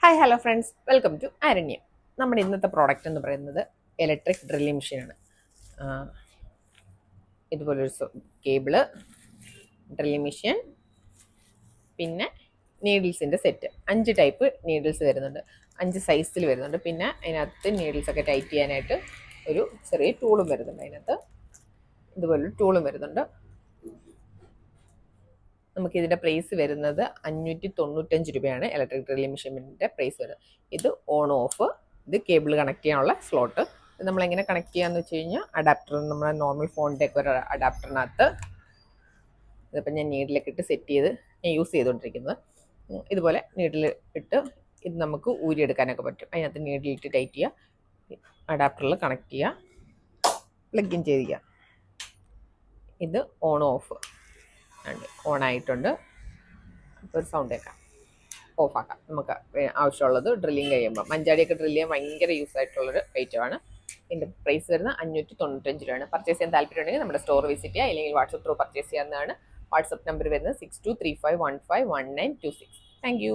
Hi hello friends, welcome to Aranyam. നമ്മുടെ ഇന്നത്തെ product എന്ന് പറയുന്നത് ഇലക്ട്രിക് ഡ്രില്ലിംഗ് മെഷീനാണ്. ഇതുപോലൊരു കേബിള്, ഡ്രില്ലിംഗ് മെഷീൻ, പിന്നെ നീഡിൽസിൻ്റെ സെറ്റ്. 5 ടൈപ്പ് നീഡിൽസ് വരുന്നുണ്ട്, 5 സൈസിൽ വരുന്നുണ്ട്. പിന്നെ അതിനകത്ത് നീഡിൽസൊക്കെ ടൈറ്റ് ചെയ്യാനായിട്ട് ഒരു ചെറിയ ടൂളും വരുന്നുണ്ട്. അതിനകത്ത് ഇതുപോലൊരു ടൂളും വരുന്നുണ്ട്. നമുക്ക് ഇതിൻ്റെ പ്രൈസ് വരുന്നത് 595 രൂപയാണ്. ഇലക്ട്രിക് ഡ്രില്ലിംഗ് മെഷീനിൻ്റെ പ്രൈസ് വരുന്നത്. ഇത് ഓൺ ഓഫ്, ഇത് കേബിൾ കണക്ട് ചെയ്യാനുള്ള സ്ലോട്ട്. ഇത് നമ്മളെങ്ങനെ കണക്ട് ചെയ്യാന്ന് വെച്ച് കഴിഞ്ഞാൽ അഡാപ്റ്റർ, നമ്മുടെ നോർമൽ ഫോണിൻ്റെ ഒക്കെ ഒരു അഡാപ്റ്ററിനകത്ത്, ഇതിപ്പോൾ ഞാൻ നീഡിലൊക്കെ ഇട്ട് സെറ്റ് ചെയ്ത് ഞാൻ യൂസ് ചെയ്തുകൊണ്ടിരിക്കുന്നത്. ഇതുപോലെ നീഡിൽ ഇട്ട് ഇത് നമുക്ക് ഊരിയെടുക്കാനൊക്കെ പറ്റും. അതിനകത്ത് നീഡിലിട്ട് ടൈറ്റ് ചെയ്യുക, അഡാപ്റ്ററിൽ കണക്ട് ചെയ്യുക, പ്ലഗ് ഇൻ ചെയ്യുക. ഇത് ഓൺ ഓഫ് ഉണ്ട്, ഓൺ ആയിട്ടുണ്ട്. അപ്പോൾ ഒരു സൗണ്ട് കേൾക്കാം, ഓഫാക്കാം. നമുക്ക് ആവശ്യമുള്ളത് ഡ്രില്ലിങ് കഴിയുമ്പോൾ, മഞ്ചാടിയൊക്കെ ഡ്രില്ല് ചെയ്യാൻ ഭയങ്കര യൂസ് ആയിട്ടുള്ളൊരു ഐറ്റമാണ്. ഇതിൻ്റെ പ്രൈസ് വരുന്നത് 595 രൂപയാണ്. പർച്ചേസ് ചെയ്യാൻ താല്പര്യമുണ്ടെങ്കിൽ നമ്മുടെ സ്റ്റോർ വിസിറ്റ് ചെയ്യുക, അല്ലെങ്കിൽ വാട്സപ്പ് ത്രൂ പർച്ചേസ് ചെയ്യാവുന്നതാണ്. വാട്സപ്പ് നമ്പർ വരുന്നത് 6235151926. Thank you.